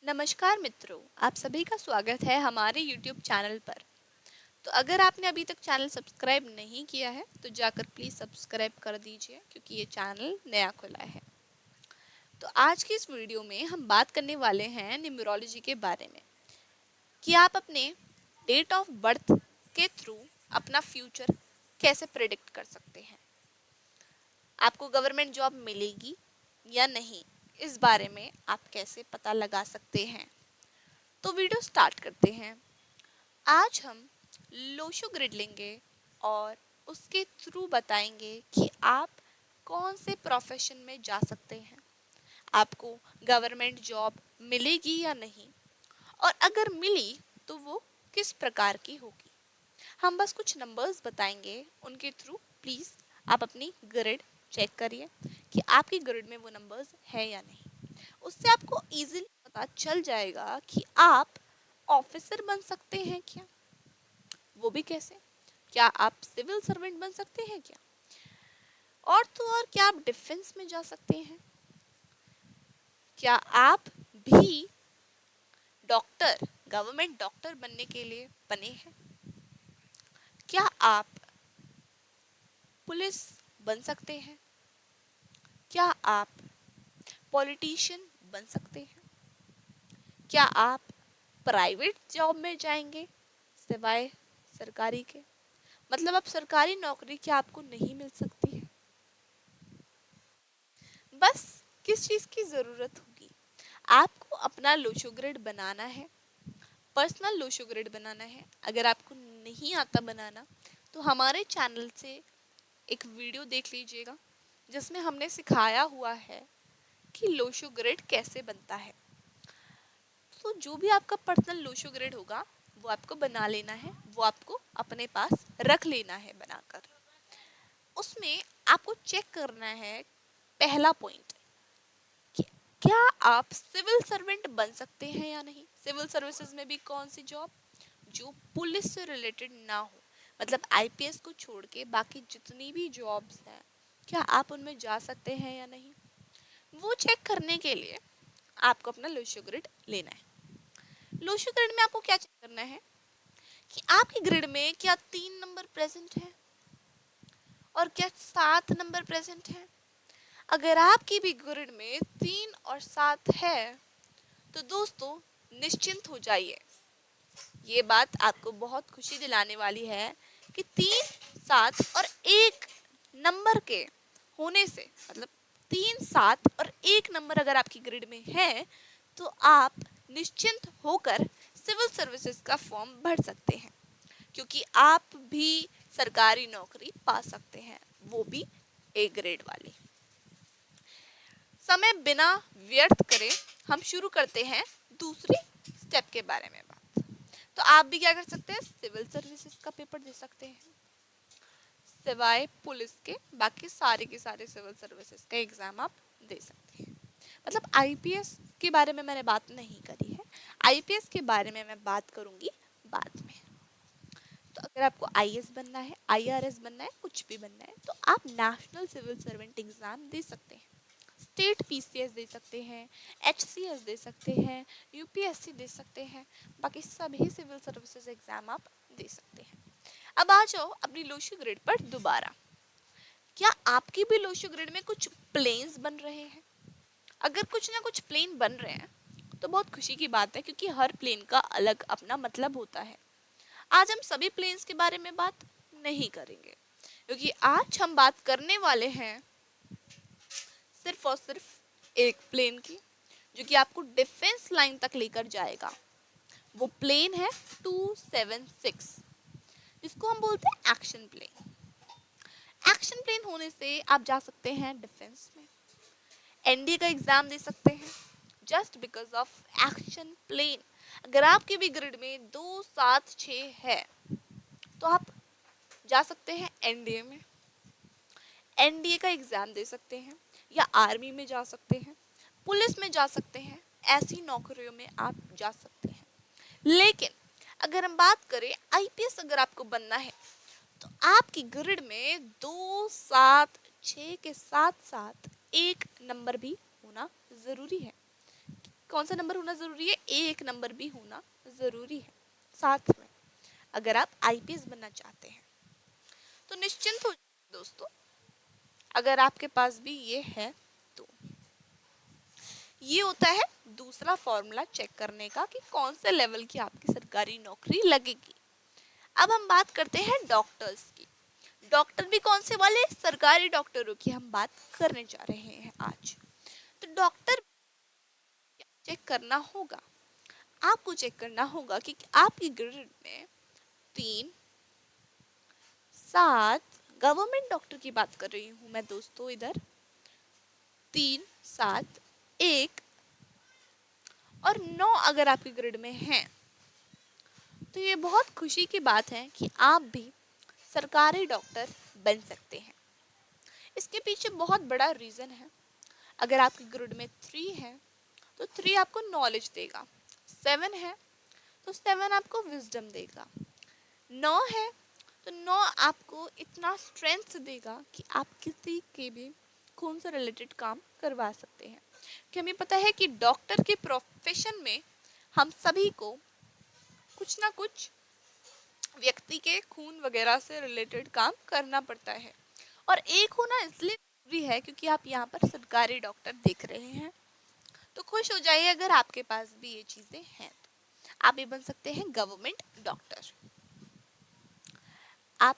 नमस्कार मित्रों, आप सभी का स्वागत है हमारे YouTube चैनल पर। तो अगर आपने अभी तक चैनल सब्सक्राइब नहीं किया है तो जाकर प्लीज़ सब्सक्राइब कर दीजिए क्योंकि ये चैनल नया खुला है। तो आज की इस वीडियो में हम बात करने वाले हैं न्यूमरोलॉजी के बारे में कि आप अपने डेट ऑफ बर्थ के थ्रू अपना फ्यूचर कैसे प्रेडिक्ट कर सकते हैं। आपको गवर्नमेंट जॉब मिलेगी या नहीं, इस बारे में आप कैसे पता लगा सकते हैं। तो वीडियो स्टार्ट करते हैं। आज हम लोशो ग्रिड लेंगे और उसके थ्रू बताएंगे कि आप कौन से प्रोफेशन में जा सकते हैं, आपको गवर्नमेंट जॉब मिलेगी या नहीं, और अगर मिली तो वो किस प्रकार की होगी। हम बस कुछ नंबर्स बताएंगे, उनके थ्रू प्लीज़ आप अपनी ग्रिड चेक करिए कि आपकी ग्रिड में वो नंबर्स है या नहीं। उससे आपको इजीली पता चल जाएगा कि आप ऑफिसर बन सकते हैं क्या, वो भी कैसे, क्या आप सिविल सर्वेंट बन सकते हैं क्या, और तो और क्या आप डिफेंस में जा सकते हैं, क्या आप भी डॉक्टर गवर्नमेंट डॉक्टर बनने के लिए बने हैं, क्या आप पुलिस बन सकते हैं, क्या आप पॉलिटिशियन बन सकते हैं, क्या आप प्राइवेट जॉब में जाएंगे सिवाय सरकारी के, मतलब अब सरकारी नौकरी क्या आपको नहीं मिल सकती है। बस किस चीज़ की ज़रूरत होगी, आपको अपना लोशो ग्रिड बनाना है, पर्सनल लोशो ग्रिड बनाना है। अगर आपको नहीं आता बनाना तो हमारे चैनल से एक वीडियो देख लीजिएगा जिसमें हमने सिखाया हुआ है कि लोशो ग्रिड कैसे बनता है। तो जो भी आपका पर्सनल लोशो ग्रिड होगा वो आपको बना लेना है, वो आपको अपने पास रख लेना है बनाकर। उसमें आपको चेक करना है, पहला पॉइंट, कि क्या आप सिविल सर्वेंट बन सकते हैं या नहीं। सिविल सर्विसेज में भी कौन सी जॉब, जो पुलिस से रिलेटेड ना हो, मतलब आईपीएस को छोड़ के बाकी जितनी भी जॉब्स हैं क्या आप उनमें जा सकते हैं या नहीं। वो चेक करने के लिए आपको अपना लोशो ग्रिड लेना है। लोशो ग्रिड में आपको क्या चेक करना है कि आपकी ग्रिड में क्या 3 नंबर प्रेजेंट है और क्या 7 नंबर प्रेजेंट है। अगर आपकी भी ग्रिड में 3 और 7 है तो दोस्तों निश्चिंत हो जाइए, ये बात आपको बहुत खुशी दिलाने वाली है कि 3, 7 और 1 नंबर के होने से, मतलब 3, 7 और 1 नंबर अगर आपकी ग्रिड में है तो आप निश्चिंत होकर सिविल सर्विसेज का फॉर्म भर सकते हैं, क्योंकि आप भी सरकारी नौकरी पा सकते हैं, वो भी ए ग्रेड वाली। समय बिना व्यर्थ करे हम शुरू करते हैं दूसरी स्टेप के बारे में बात। तो आप भी क्या कर सकते हैं, सिविल सर्विसेज का पेपर दे सकते हैं सिवाय पुलिस के, बाकी सारे के सारे सिविल सर्विसेज का एग्जाम आप दे सकते हैं। मतलब आईपीएस के बारे में मैंने बात नहीं करी है, आईपीएस के बारे में मैं बात करूंगी बाद में। तो अगर आपको आईएएस बनना है, आईआरएस बनना है, कुछ भी बनना है तो आप नेशनल सिविल सर्वेंट एग्जाम दे सकते हैं, स्टेट पीसीएस दे सकते हैं, एचसीएस दे सकते हैं, यूपीएससी दे सकते हैं, बाकी सभी सिविल सर्विसेज एग्जाम आप दे सकते हैं। अब आ जाओ अपनी लोशो ग्रिड पर दोबारा। क्या आपकी भी लोशो ग्रिड में कुछ प्लेन्स बन रहे हैं? अगर कुछ ना कुछ प्लेन बन रहे हैं तो बहुत खुशी की बात है, क्योंकि हर प्लेन का अलग अपना मतलब होता है। आज हम सभी प्लेन्स के बारे में बात नहीं करेंगे, क्योंकि आज हम बात करने वाले हैं सिर्फ और सिर्फ एक प्लेन की, जो कि आपको डिफेंस लाइन तक लेकर जाएगा। वो प्लेन है 276, जिसको हम बोलते हैं एक्शन प्लेन। एक्शन प्लेन होने से आप जा सकते हैं डिफेंस में, एनडीए का एग्जाम दे सकते हैं, just because of action plan. अगर आपके भी ग्रिड में 2, 7, 6 है तो आप जा सकते हैं एनडीए में, एनडीए का एग्जाम दे सकते हैं, या आर्मी में जा सकते हैं, पुलिस में जा सकते हैं, ऐसी नौकरियों में आप जा सकते हैं। लेकिन अगर हम बात करें आईपीएस अगर आपको बनना है तो आपकी ग्रिड में 2, 7, 6 के साथ साथ 1 नंबर भी होना जरूरी है। कौन सा नंबर होना ज़रूरी है? एक नंबर भी होना ज़रूरी है साथ में, अगर आप आईपीएस बनना चाहते हैं। तो निश्चिंत हो दोस्तों, अगर आपके पास भी ये है तो। ये होता है दूसरा फॉर्मूला चेक करने का कि कौन से लेवल की आपकी सरकारी नौकरी लगेगी। अब हम बात करते हैं डॉक्टर्स की। डॉक्टर भी कौन से वाले? सरकारी डॉक्टरों की हम बात करने जा रहे हैं आज। तो डॉक्टर चेक करना होगा, आपको चेक करना होगा कि आपकी ग्रेड में 3, 7, गवर्नमेंट डॉक्टर की बात कर रही हूँ मैं दोस्तों, इधर 3, 7, 1 और 9 अगर आपकी ग्रेड में है तो ये बहुत खुशी की बात है कि आप भी सरकारी डॉक्टर बन सकते हैं। इसके पीछे बहुत बड़ा रीज़न है। अगर आपकी ग्रेड में 3 है तो 3 आपको नॉलेज देगा, 7 है तो 7 आपको विजडम देगा, 9 है तो 9 आपको इतना स्ट्रेंथ देगा कि आप किसी के भी खून से रिलेटेड काम करवा सकते हैं। कि हमें पता है कि डॉक्टर के प्रोफेशन में हम सभी को कुछ ना कुछ व्यक्ति के खून वगैरह से रिलेटेड काम करना पड़ता है, और एक होना इसलिए जरूरी है क्योंकि आप यहाँ पर सरकारी डॉक्टर देख रहे हैं। तो खुश हो जाइए अगर आपके पास भी ये चीजें हैं तो आप भी बन सकते हैं गवर्नमेंट डॉक्टर। आप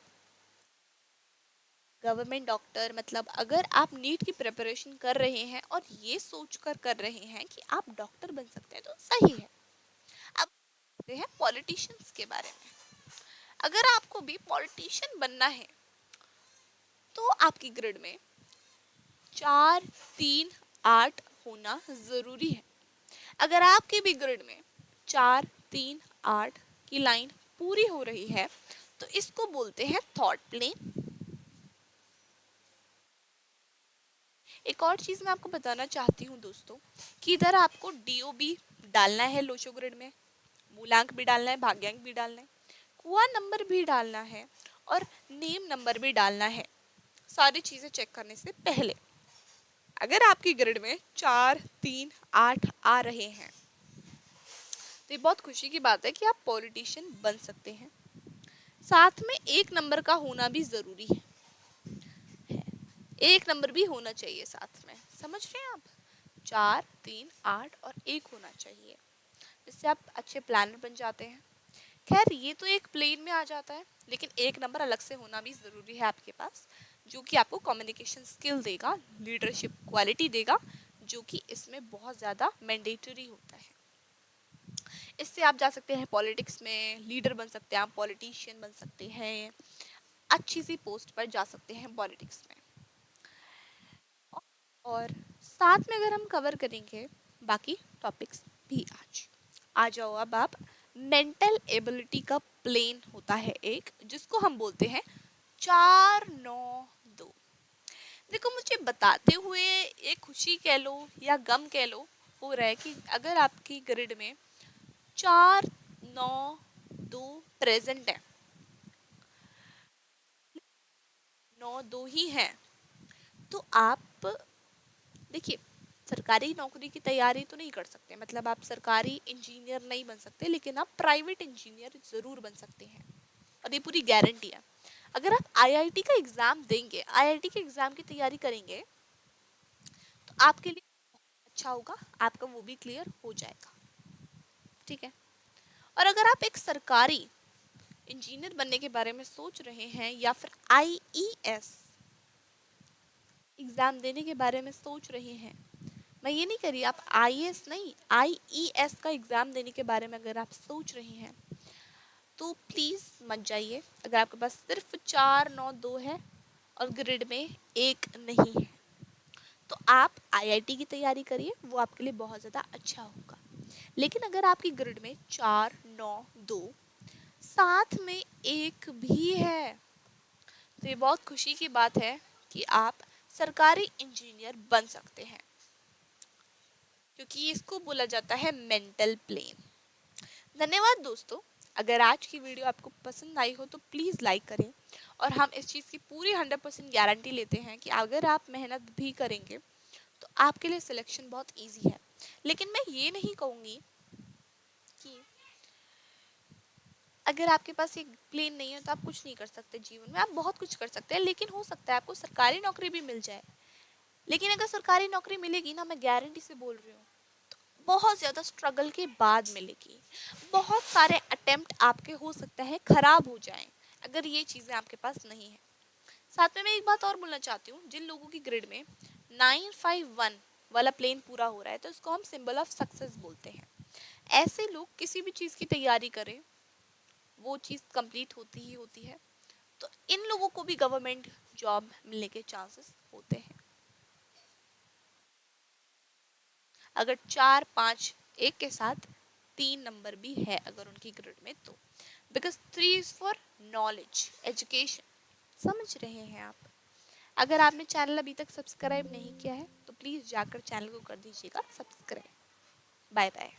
गवर्नमेंट डॉक्टर मतलब अगर आप नीट की प्रिपरेशन कर रहे हैं और ये सोचकर कर रहे हैं कि आप डॉक्टर बन सकते हैं तो सही है। अब देखते हैं पॉलिटिशियंस के बारे में। अगर आपको भी पॉलिटिशियन बनना है तो आपकी ग्रेड में 4, 3, 8 होना जरूरी है। अगर आपके भी ग्रेड में 4, 3, 8 की लाइन पूरी हो रही है तो इसको बोलते हैं थॉट प्लेन। एक और चीज मैं आपको बताना चाहती हूँ दोस्तों कि इधर आपको डीओबी डालना है, लोचो ग्रेड में मूलांक भी डालना है, भाग्यांक भी डालना है, कुआ नंबर भी डालना है और नेम नंबर भी डालना है, सारी चीजें चेक करने से पहले। अगर आपकी ग्रेड में 4, 3, 8 आ रहे हैं तो ये बहुत खुशी की बात है कि आप पॉलिटिशियन बन सकते हैं। साथ में एक नंबर का होना भी जरूरी है, एक नंबर भी होना चाहिए साथ में, समझ रहे हैं आप? 4, 3, 8 और 1 होना चाहिए, जिससे आप अच्छे प्लानर बन जाते हैं। खैर ये तो एक प्लेन में आ जाता है, लेकिन एक नंबर अलग से होना भी ज़रूरी है आपके पास, जो कि आपको कम्युनिकेशन स्किल देगा, लीडरशिप क्वालिटी देगा, जो कि इसमें बहुत ज़्यादा मैंडेटरी होता है। इससे आप जा सकते हैं पॉलिटिक्स में, लीडर बन सकते हैं, आप पॉलिटिशियन बन सकते हैं, अच्छी सी पोस्ट पर जा सकते हैं पॉलिटिक्स में। और साथ में अगर हम कवर करेंगे बाकी टॉपिक्स भी आज आ जाओ। अब आप मेंटल एबिलिटी का प्लेन होता है एक, जिसको हम बोलते हैं 4-9-2। देखो मुझे बताते हुए एक खुशी कह लो या गम कह लो हो रहा है कि अगर आपकी ग्रिड में 4-9-2 प्रेजेंट है, 9-2 ही है, तो आप देखिए सरकारी नौकरी की तैयारी तो नहीं कर सकते, मतलब आप सरकारी इंजीनियर नहीं बन सकते, लेकिन आप प्राइवेट इंजीनियर जरूर बन सकते हैं, और ये पूरी गारंटी है। अगर आप आईआईटी का एग्जाम देंगे, आईआईटी के एग्जाम की तैयारी करेंगे तो आपके लिए अच्छा होगा, आपका वो भी क्लियर हो जाएगा, ठीक है। और अगर आप एक सरकारी इंजीनियर बनने के बारे में सोच रहे हैं या फिर आईईएस एग्जाम देने के बारे में सोच रहे हैं, मैं ये नहीं कह रही आप आईएएस नहीं, आईईएस का एग्जाम देने के बारे में अगर आप सोच रहे हैं तो प्लीज मत जाइए। अगर आपके पास सिर्फ 4-9-2 है और ग्रिड में 1 नहीं है तो आप आईआईटी की तैयारी करिए, वो आपके लिए बहुत ज़्यादा अच्छा होगा। लेकिन अगर आपकी ग्रिड में 4-9-2 साथ में 1 भी है तो ये बहुत खुशी की बात है कि आप सरकारी इंजीनियर बन सकते हैं, क्योंकि इसको बोला जाता है मेंटल प्लेन। धन्यवाद दोस्तों। अगर आज की वीडियो आपको पसंद आई हो तो प्लीज़ लाइक करें, और हम इस चीज़ की पूरी 100% गारंटी लेते हैं कि अगर आप मेहनत भी करेंगे तो आपके लिए सिलेक्शन बहुत इजी है। लेकिन मैं ये नहीं कहूँगी कि अगर आपके पास एक प्लेन नहीं है तो आप कुछ नहीं कर सकते जीवन में। आप बहुत कुछ कर सकते हैं, लेकिन हो सकता है आपको सरकारी नौकरी भी मिल जाए। लेकिन अगर सरकारी नौकरी मिलेगी ना, मैं गारंटी से बोल रही हूँ, बहुत ज़्यादा स्ट्रगल के बाद मिलेगी। बहुत सारे अटेम्प्ट आपके हो सकता है खराब हो जाएं अगर ये चीज़ें आपके पास नहीं है। साथ में मैं एक बात और बोलना चाहती हूँ, जिन लोगों की ग्रिड में 951 वाला प्लेन पूरा हो रहा है तो इसको हम सिंबल ऑफ सक्सेस बोलते हैं। ऐसे लोग किसी भी चीज़ की तैयारी करें, वो चीज़ कंप्लीट होती ही होती है। तो इन लोगों को भी गवर्नमेंट जॉब मिलने के चांसेस होते हैं। अगर 4 5 एक के साथ 3 नंबर भी है अगर उनकी ग्रिड में तो, because 3 is for knowledge, education. समझ रहे हैं आप? अगर आपने चैनल अभी तक सब्सक्राइब नहीं किया है तो प्लीज़ जाकर चैनल को कर दीजिएगा सब्सक्राइब। Bye bye.